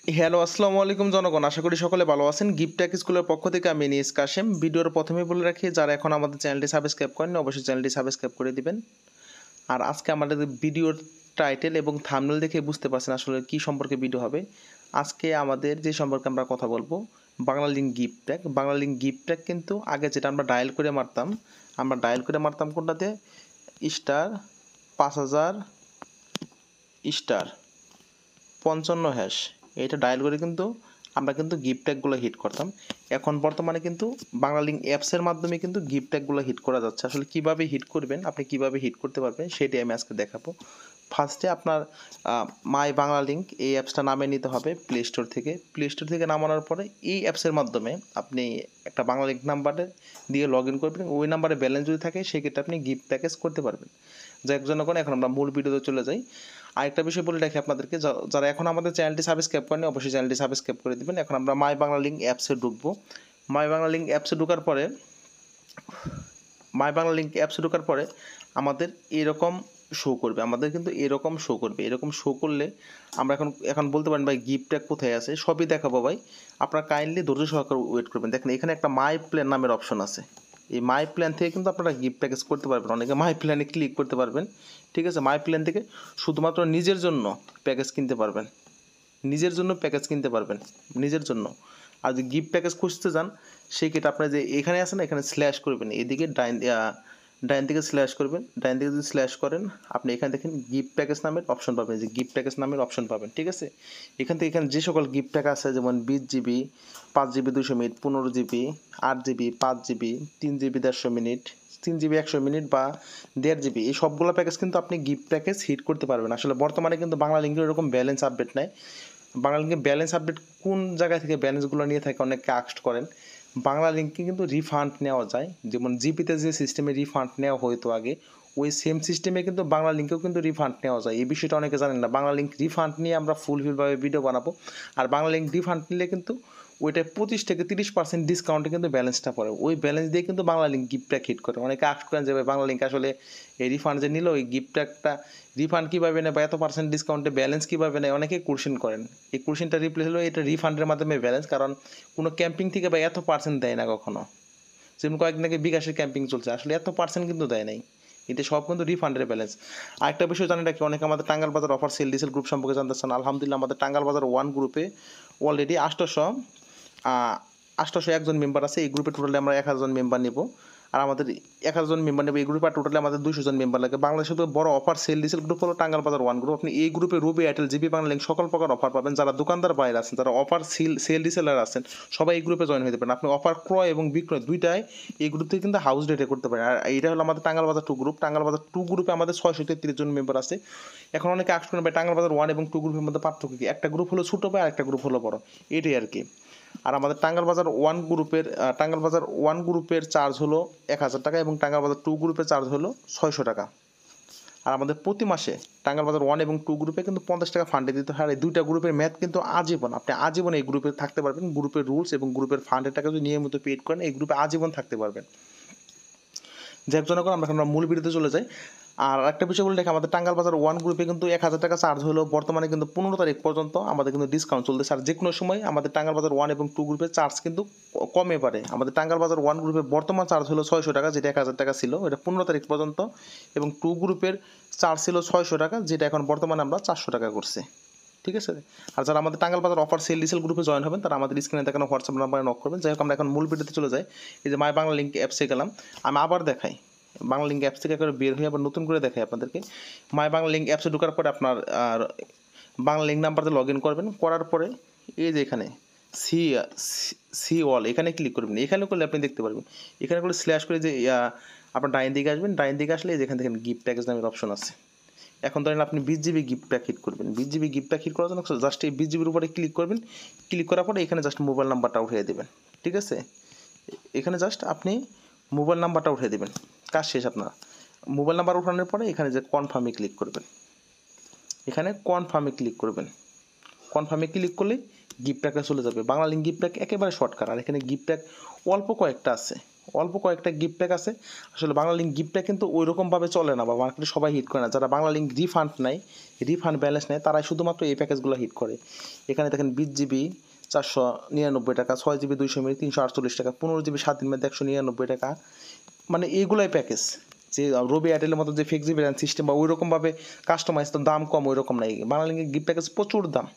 Hello, আসসালামু আলাইকুম জনগণ। আশা করি সকলে ভালো আছেন। গিফট ট্যাক স্কুলের পক্ষ থেকে আমি নিস কাশেম। ভিডিওর প্রথমেই বলে রাখি, যারা এখন আমাদের চ্যানেলটি সাবস্ক্রাইব করেননি অবশ্যই চ্যানেলটি সাবস্ক্রাইব করে দিবেন। আর আজকে আমাদের ভিডিওর টাইটেল এবং থাম্বনেল দেখে বুঝতে পারছেন আসলে কী সম্পর্কে ভিডিও হবে। আজকে আমাদের যে সম্পর্কে আমরা কথা বলবো, Bangla link gift tag. Bangla link gift tag কিন্তু আগে যেটা আমরা ডায়াল করে মারতাম কোনটাতে, স্টার 5000 স্টার 55#। এটা ডায়াল করে কিন্তু আমরা কিন্তু গিফট ট্যাগগুলো হিট করতাম। এখন বর্তমানে কিন্তু বাংলা লিঙ্ক অ্যাপসের মাধ্যমে কিন্তু গিফট ট্যাগগুলো হিট করা যাচ্ছে। আসলে কীভাবে হিট করবেন, আপনি কীভাবে হিট করতে পারবেন সেটাই আমি আজকে দেখাবো। ফার্স্টে আপনার মাই বাংলা লিঙ্ক এই অ্যাপসটা নামিয়ে নিতে হবে প্লে স্টোর থেকে নামানোর পরে এই অ্যাপসের মাধ্যমে আপনি একটা বাংলা লিঙ্ক নাম্বারে দিয়ে লগ ইন করবেন। ওই নাম্বারে ব্যালেন্স যদি থাকে সেক্ষেত্রে আপনি গিফট প্যাকেজ করতে পারবেন। যাই হোক জনগণ, এখন আমরা মূল ভিডিওতে চলে যাই। আরেকটা বিষয় বলে রাখি আপনাদেরকে, যারা এখন আমাদের চ্যানেলটি সাবস্ক্রাইব করেনি অবশ্যই চ্যানেলটি সাবস্ক্রাইব করে দেবেন। এখন আমরা মাই বাংলা লিঙ্ক অ্যাপসে ঢুকবো। মাই বাংলা লিঙ্ক অ্যাপসে ঢোকার পরে আমাদের এরকম শো করবে, এরকম শো করলে আমরা এখন বলতে পারেন ভাই গিফট ট্যাগ কোথায় আছে, সবই দেখাবো ভাই। আপনারা কাইন্ডলি ধৈর্য সহকারে ওয়েট করবেন। দেখেন এখানে একটা মাই প্ল্যান নামের অপশন আছে। এই মাই প্ল্যান থেকে কিন্তু আপনারা গিফট প্যাকেজ করতে পারবেন। অনেকে মাই প্ল্যানে ক্লিক করতে পারবেন, ঠিক আছে। মাই প্ল্যান থেকে শুধুমাত্র নিজের জন্য প্যাকেজ কিনতে পারবেন, নিজের জন্য। আর যদি গিফট প্যাকেজ খুঁজতে যান সেক্ষেত্রে আপনার যে এখানে আছে না, এখানে স্ল্যাশ করবেন, এদিকে ডাইন থেকে স্ল্যাশ করবেন। ডাইন থেকে যদি স্ল্যাশ করেন আপনি এখানে দেখেন গিফট প্যাকেজ নামের অপশন পাবেন, ঠিক আছে। এখানে যে সকল গিফট প্যাক আছে, যেমন 20GB 5GB 200 minute, 15GB 8GB 5GB 3GB 150 minute, 3GB 100 minute বা 1.5GB, এই সবগুলো প্যাকেজ কিন্তু আপনি গিফট প্যাকেজ হিট করতে পারবেন। আসলে বর্তমানে কিন্তু বাংলা লিঙ্কের এরকম ব্যালেন্স আপডেট নাই। বাংলা লিঙ্কে ব্যালেন্স আপডেট কোন জায়গা থেকে ব্যালেন্সগুলো নিয়ে থাকে অনেকে আস্ক করেন। বাংলা লিঙ্কে কিন্তু রিফান্ড নেওয়া যায়, যেমন জিপিতে যে সিস্টেমে রিফান্ড নেওয়া হতো আগে, ওই সেম সিস্টেমে কিন্তু বাংলা লিঙ্কেও কিন্তু রিফান্ড নেওয়া যায়। এই বিষয়টা অনেকে জানেন না। বাংলা লিঙ্ক রিফান্ড নিয়ে আমরা ফুলফিলভাবে ভিডিও বানাবো। আর বাংলা লিঙ্ক রিফান্ড নিলে কিন্তু ওইটায় 25 থেকে 30% ডিসকাউন্টে কিন্তু ব্যালেন্সটা পড়ে। ওই ব্যালেন্স দিয়ে কিন্তু Banglalink gift pack hit করে। অনেকে আস্ক করেন যে ভাই বাংলা লিঙ্ক আসলে এই রিফান্ড যে নিল, ওই গিফট প্যাকটা রিফান্ড কীভাবে নেয় বা এত % ডিসকাউন্টে ব্যালেন্স কীভাবে নেয়, অনেকেই কোশ্চেন করেন। এই কোশ্চেনটা রিপ্লে হলো এটা রিফান্ডের মাধ্যমে ব্যালেন্স, কারণ কোনো ক্যাম্পিং থেকে বা এত % দেয় না কখনো। যেমন কয়েকদিন আগে বিকাশের ক্যাম্পিং চলছে, আসলে এত % কিন্তু দেয় নাই। এতে সব কিন্তু রিফান্ডের ব্যালেন্স। আরেকটা বিষয় জানি রাখি, অনেকে আমাদের টাঙ্গাল বাজার অফার সেল ডিসেল গ্রুপ সম্পর্কে জানতে চান। আলহামদুলিল্লাহ আমাদের টাঙ্গাল বাজার 1 গ্রুপে অলরেডি 800 একজন মেম্বার আছে। এই গ্রুপে টোটালি আমরা 1000 জন মেম্বার নেব। আর আমাদের 1000 জন মেম্বার নেব এই গ্রুপে, আর টোটালি আমাদের 200 জন মেম্বার লাগে। বাংলাদেশের বড় অফার সেল ডিসেল গ্রুপ হলো টাঙ্গাল বাজার 1 গ্রুপ। আপনি এই গ্রুপে রবি, এয়ারটেল, জিবি বাংলা লিঙ্ক সকল প্রকার অফার পাবেন। যারা দোকানদার বাইরে আছেন, যারা অফার সেল ডিসেলার আছেন, সবাই এই গ্রুপে জয়েন হতে পারেন। আপনি অফার ক্রয় এবং বিক্রয় দুইটাই এই গ্রুপ থেকে কিন্তু হাউস রেটে করতে পারেন। আর এইটা হলো আমাদের টাঙ্গাল বাজার 2 গ্রুপ। টাঙ্গাল বাজার 2 গ্রুপে আমাদের 633 জন মেম্বার আছে। এখন অনেকে আস্ক করেন ভাই টাঙ্গাল বাজার 1 এবং 2 গ্রুপের মধ্যে পার্থক্য কি? একটা গ্রুপ হলো ছোটো ভাই, আরেকটা গ্রুপ হলো বড়, এটাই আর কি। আর আমাদের টাঙ্গাল বাজার 1 গ্রুপের চার্জ হলো 1000 টাকা এবং টাঙ্গাল বাজার 2 গ্রুপের চার্জ হলো 600 টাকা। আর আমাদের প্রতি মাসে টাঙ্গাল বাজার 1 এবং 2 গ্রুপে কিন্তু 50 টাকা ফান্ডে দিতে হয়। আর এই দুইটা গ্রুপের ম্যাথ কিন্তু আজীবন, আপনি আজীবন এই গ্রুপে থাকতে পারবেন। গ্রুপের রুলস এবং গ্রুপের ফান্ডের টাকা যদি নিয়মিত পেড করেন এই গ্রুপে আজীবন থাকতে পারবেন। যে একজন করে আমরা মূল ভিডিওতে চলে যাই। আর একটা বিষয় বলে দেখি, আমাদের টাঙ্গাল বাজার 1 গ্রুপে কিন্তু 1000 টাকা চার্জ হলো বর্তমানে কিন্তু 15 তারিখ পর্যন্ত আমাদের কিন্তু ডিসকাউন্ট চলতেছে। আর যে কোনো সময় আমাদের টাঙ্গাল বাজার 1 এবং 2 গ্রুপের চার্জ কিন্তু কমে পারে। আমাদের টাঙ্গাল বাজার 1 গ্রুপে বর্তমান চার্জ হলো 600 টাকা, যেটা 1000 টাকা ছিল, এটা 15 তারিখ পর্যন্ত। এবং 2 গ্রুপের চার্জ ছিল 600 টাকা, যেটা এখন বর্তমানে আমরা 400 টাকা করছি, ঠিক আছে। আর যারা আমাদের টাঙ্গাল বাজার অফার সেল ডিসেল গ্রুপে জয়েন হবেন তারা আমাদের স্ক্রিনে দেখানো হোয়াটসঅ্যাপ নাম্বারে নক করবেন। যাই হোক, আমরা এখন মূল ভিডিওতে চলে যাই। এই যে মাই বাংলা লিঙ্ক অ্যাপসে গেলাম, আমি আবার দেখাই বাংলা লিঙ্ক অ্যাপস থেকে একবার বের হয়ে আবার নতুন করে দেখাই আপনাদেরকে। মাই বাংলা লিঙ্ক অ্যাপসে ঢোকার পরে আপনার বাংলা লিঙ্ক নাম্বারতে লগ ইন করবেন। করার পরে এই যে এখানে সি অল এখানে ক্লিক করবেন। এখানে করলে আপনি দেখতে পারবেন, এখানে করলে স্ল্যাশ করে যে আপনার ডাইন দিকে আসবেন। ডাইন দিকে আসলে যেখান থেকে গিফট প্যাকেজ নামের অপশন আছে। এখন ধরেন আপনি 20GB গিফট প্যাক হিট করবেন। 20GB গিফট প্যাক হিট করার জন্য জাস্ট এই 20GBর উপরে ক্লিক করবেন। ক্লিক করার পরে এখানে জাস্ট মোবাইল নাম্বারটা উঠিয়ে দেবেন, ঠিক আছে। এখানে জাস্ট আপনি মোবাইল নাম্বারটা উঠিয়ে দেবেন, কাজ শেষ আপনার। মোবাইল নাম্বার উঠানোর পরে এখানে যে কনফার্মে ক্লিক করবেন, কনফার্মে ক্লিক করলে গিফট প্যাকে চলে যাবে। বাংলা লিঙ্ক গিফট প্যাক একেবারে শর্টকাট। আর এখানে গিফট প্যাক অল্প কয়েকটা আছে, অল্প কয়েকটা গিফট প্যাক আছে। আসলে বাংলা লিঙ্ক গিফট প্যাক কিন্তু ওই রকমভাবে চলে না বা মার্কেটে সবাই হিট করে না। যারা বাংলা লিঙ্ক রিফান্ড নেয়, রিফান্ড ব্যালেন্স নেয়, তারাই শুধুমাত্র এই প্যাকেজগুলো হিট করে। এখানে দেখেন 20 জিবি 499 টাকা, 6 জিবি 200 মিনিট 348 টাকা, 15 জিবি 7 দিন মেয়াদে 199 টাকা। মানে এইগুলাই প্যাকেজ। যে রবি এয়ারটেলের মতো যে ফ্লেক্সিবল সিস্টেম বা ওই রকমভাবে কাস্টমাইজ তো দাম কম ওই রকম নাই। বাংলা লিঙ্কের গিফট প্যাকেজ প্রচুর দাম।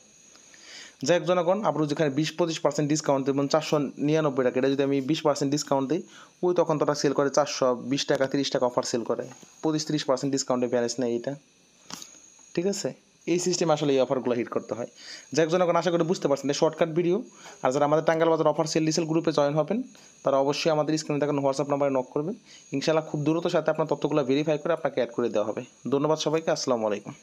যাই হোক জনগণ, আপনার যেখানে 20-25% ডিসকাউন্ট দেবেন 499 টাকা, এটা যদি আমি 20% ডিসকাউন্ট দিই, ওই তখন তারা সেল করে 420 টাকা 30 টাকা অফার সেল করে, 25-30% ডিসকাউন্টে ব্যালেন্স নেয় এটা। ঠিক আছে, এই সিস্টেম আসলে এই অফারগুলো হিট করতে হয়। যাই হোক জনগণ, আশা করি বুঝতে পারছেন শর্টকাট ভিডিও। আর যারা আমাদের টাঙ্গাইল বাজার অফার সেল ডিসেল গ্রুপে জয়েন হবেন, তারা অবশ্যই আমাদের স্ক্রিনে দেখানো হোয়াটসঅ্যাপ নাম্বারে নক করবেন। ইনশাআল্লাহ খুব দ্রুত সাথে আপনার তথ্যগুলো ভেরিফাই করে আপনাকে অ্যাড করে দেওয়া হবে। ধন্যবাদ সবাইকে, আসসালামু আলাইকুম।